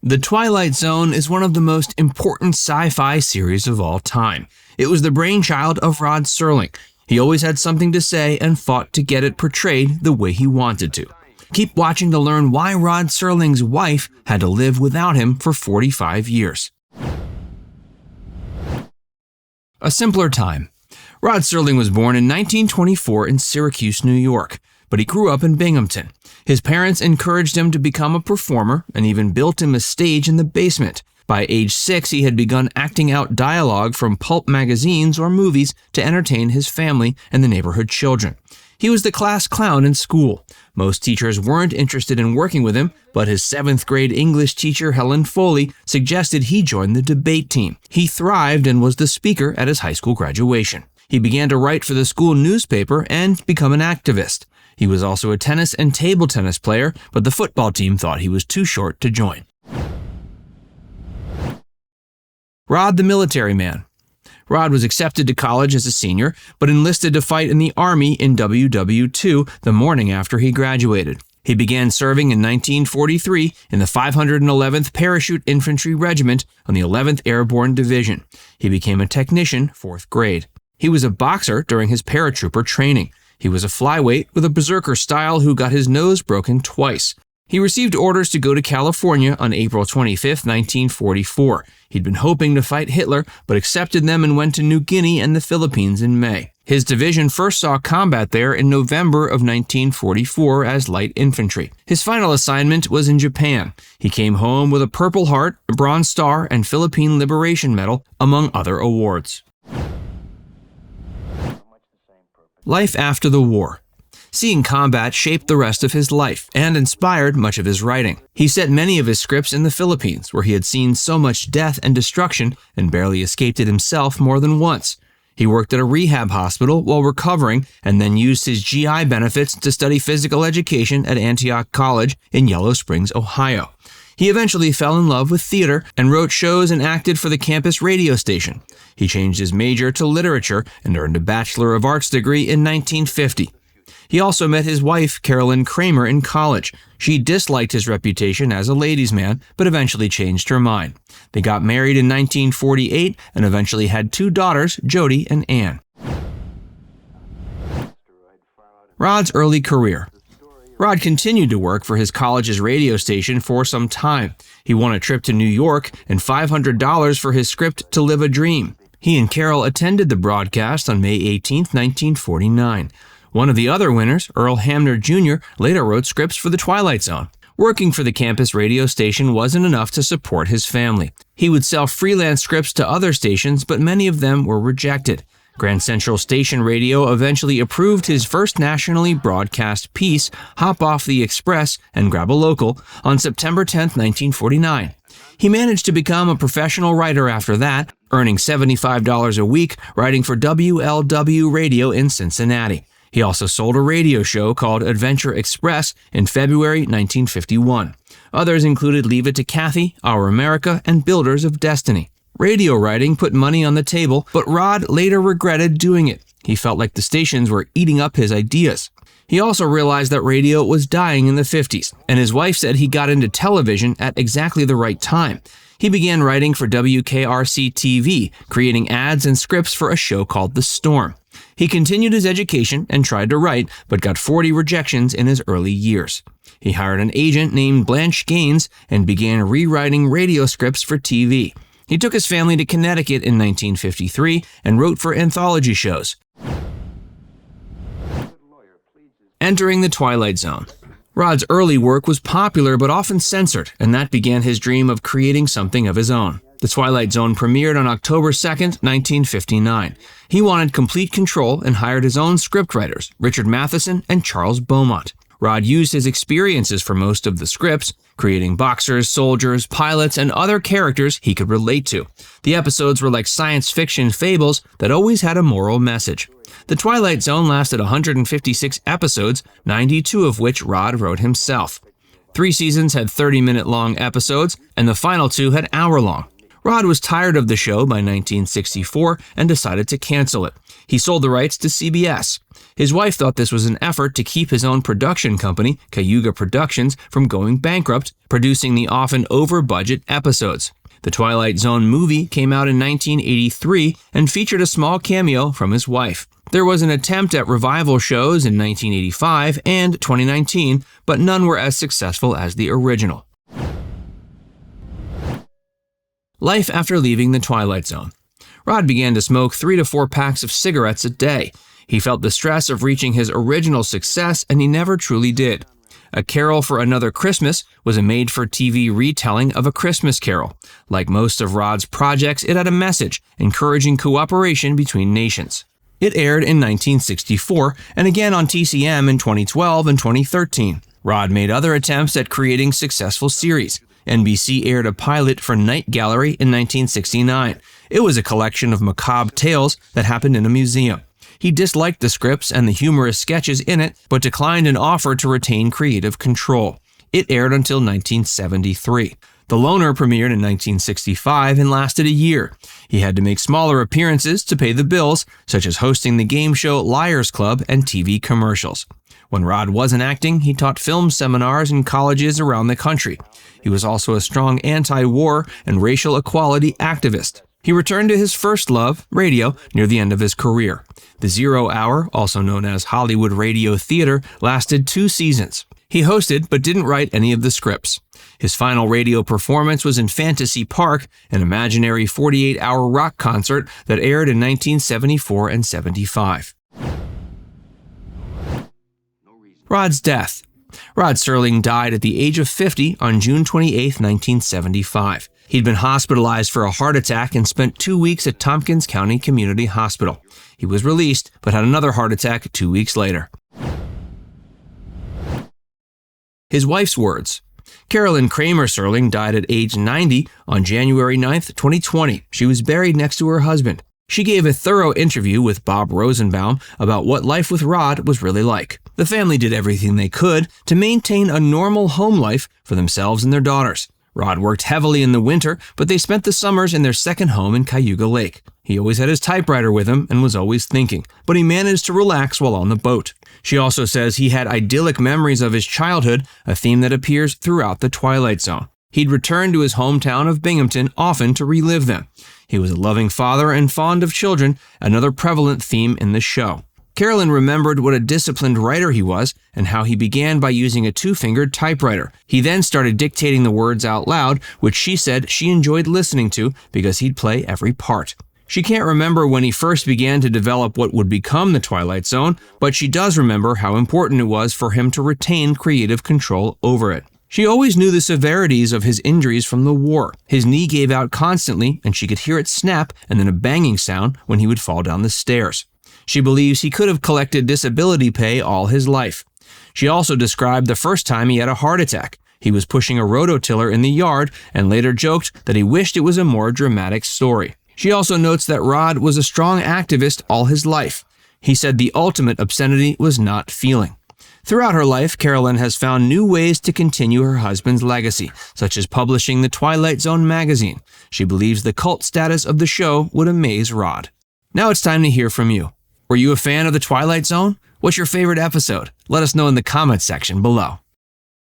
The Twilight Zone is one of the most important sci-fi series of all time. It was the brainchild of Rod Serling. He always had something to say and fought to get it portrayed the way he wanted to. Keep watching to learn why Rod Serling's wife had to live without him for 45 years. A simpler time. Rod Serling was born in 1924 in Syracuse, New York, but he grew up in Binghamton. His parents encouraged him to become a performer and even built him a stage in the basement. By age 6, he had begun acting out dialogue from pulp magazines or movies to entertain his family and the neighborhood children. He was the class clown in school. Most teachers weren't interested in working with him, but his 7th grade English teacher, Helen Foley, suggested he join the debate team. He thrived and was the speaker at his high school graduation. He began to write for the school newspaper and become an activist. He was also a tennis and table tennis player, but the football team thought he was too short to join. Rod the military man. Rod was accepted to college as a senior, but enlisted to fight in the Army in WW2 the morning after he graduated. He began serving in 1943 in the 511th Parachute Infantry Regiment on the 11th Airborne Division. He became a technician, 4th grade. He was a boxer during his paratrooper training. He was a flyweight with a berserker style who got his nose broken twice. He received orders to go to California on April 25, 1944. He'd been hoping to fight Hitler, but accepted them and went to New Guinea and the Philippines in May. His division first saw combat there in November of 1944 as light infantry. His final assignment was in Japan. He came home with a Purple Heart, a Bronze Star, and Philippine Liberation Medal, among other awards. Life after the war. Seeing combat shaped the rest of his life and inspired much of his writing. He set many of his scripts in the Philippines, where he had seen so much death and destruction and barely escaped it himself more than once. He worked at a rehab hospital while recovering and then used his GI benefits to study physical education at Antioch College in Yellow Springs, Ohio. He eventually fell in love with theater and wrote shows and acted for the campus radio station. He changed his major to literature and earned a Bachelor of Arts degree in 1950. He also met his wife, Carolyn, in college. She disliked his reputation as a ladies' man, but eventually changed her mind. They got married in 1948 and eventually had 2 daughters, Jody and Ann. Rod's early career. Rod continued to work for his college's radio station for some time. He won a trip to New York and $500 for his script To Live a Dream. He and Carol attended the broadcast on May 18, 1949. One of the other winners, Earl Hamner Jr., later wrote scripts for The Twilight Zone. Working for the campus radio station wasn't enough to support his family. He would sell freelance scripts to other stations, but many of them were rejected. Grand Central Station Radio eventually approved his first nationally broadcast piece, Hop Off the Express and Grab a Local, on September 10, 1949. He managed to become a professional writer after that, earning $75 a week writing for WLW Radio in Cincinnati. He also sold a radio show called Adventure Express in February 1951. Others included Leave It to Kathy, Our America, and Builders of Destiny. Radio writing put money on the table, but Rod later regretted doing it. He felt like the stations were eating up his ideas. He also realized that radio was dying in the 50s, and his wife said he got into television at exactly the right time. He began writing for WKRC-TV, creating ads and scripts for a show called The Storm. He continued his education and tried to write, but got 40 rejections in his early years. He hired an agent named Blanche Gaines and began rewriting radio scripts for TV. He took his family to Connecticut in 1953 and wrote for anthology shows. Entering the Twilight Zone. Rod's early work was popular but often censored, and that began his dream of creating something of his own. The Twilight Zone premiered on October 2, 1959. He wanted complete control and hired his own scriptwriters, Richard Matheson and Charles Beaumont. Rod used his experiences for most of the scripts, creating boxers, soldiers, pilots, and other characters he could relate to. The episodes were like science fiction fables that always had a moral message. The Twilight Zone lasted 156 episodes, 92 of which Rod wrote himself. 3 seasons had 30-minute-long episodes, and the final 2 had hour-long. Rod was tired of the show by 1964 and decided to cancel it. He sold the rights to CBS. His wife thought this was an effort to keep his own production company, Cayuga Productions, from going bankrupt, producing the often over-budget episodes. The Twilight Zone movie came out in 1983 and featured a small cameo from his wife. There was an attempt at revival shows in 1985 and 2019, but none were as successful as the original. Life after leaving the Twilight Zone. Rod began to smoke 3 to 4 packs of cigarettes a day. He felt the stress of reaching his original success, and he never truly did. A Carol for Another Christmas was a made-for-TV retelling of A Christmas Carol. Like most of Rod's projects, it had a message encouraging cooperation between nations. It aired in 1964 and again on TCM in 2012 and 2013. Rod made other attempts at creating successful series. NBC aired a pilot for Night Gallery in 1969. It was a collection of macabre tales that happened in a museum. He disliked the scripts and the humorous sketches in it, but declined an offer to retain creative control. It aired until 1973. The Loner premiered in 1965 and lasted a year. He had to make smaller appearances to pay the bills, such as hosting the game show Liars Club and TV commercials. When Rod wasn't acting, he taught film seminars in colleges around the country. He was also a strong anti-war and racial equality activist. He returned to his first love, radio, near the end of his career. The Zero Hour, also known as Hollywood Radio Theater, lasted 2 seasons. He hosted but didn't write any of the scripts. His final radio performance was in Fantasy Park, an imaginary 48-hour rock concert that aired in 1974 and 75. Rod's death. Rod Serling died at the age of 50 on June 28, 1975. He'd been hospitalized for a heart attack and spent 2 weeks at Tompkins County Community Hospital. He was released, but had another heart attack 2 weeks later. His wife's words. Carolyn Kramer Serling died at age 90 on January 9, 2020. She was buried next to her husband. She gave a thorough interview with Bob Rosenbaum about what life with Rod was really like. The family did everything they could to maintain a normal home life for themselves and their daughters. Rod worked heavily in the winter, but they spent the summers in their second home in Cayuga Lake. He always had his typewriter with him and was always thinking, but he managed to relax while on the boat. She also says he had idyllic memories of his childhood, a theme that appears throughout the Twilight Zone. He'd return to his hometown of Binghamton often to relive them. He was a loving father and fond of children, another prevalent theme in the show. Carolyn remembered what a disciplined writer he was and how he began by using a 2-fingered typewriter. He then started dictating the words out loud, which she said she enjoyed listening to because he'd play every part. She can't remember when he first began to develop what would become the Twilight Zone, but she does remember how important it was for him to retain creative control over it. She always knew the severities of his injuries from the war. His knee gave out constantly, and she could hear it snap and then a banging sound when he would fall down the stairs. She believes he could have collected disability pay all his life. She also described the first time he had a heart attack. He was pushing a rototiller in the yard and later joked that he wished it was a more dramatic story. She also notes that Rod was a strong activist all his life. He said the ultimate obscenity was not feeling. Throughout her life, Carolyn has found new ways to continue her husband's legacy, such as publishing the Twilight Zone magazine. She believes the cult status of the show would amaze Rod. Now it's time to hear from you. Were you a fan of the Twilight Zone? What's your favorite episode? Let us know in the comments section below.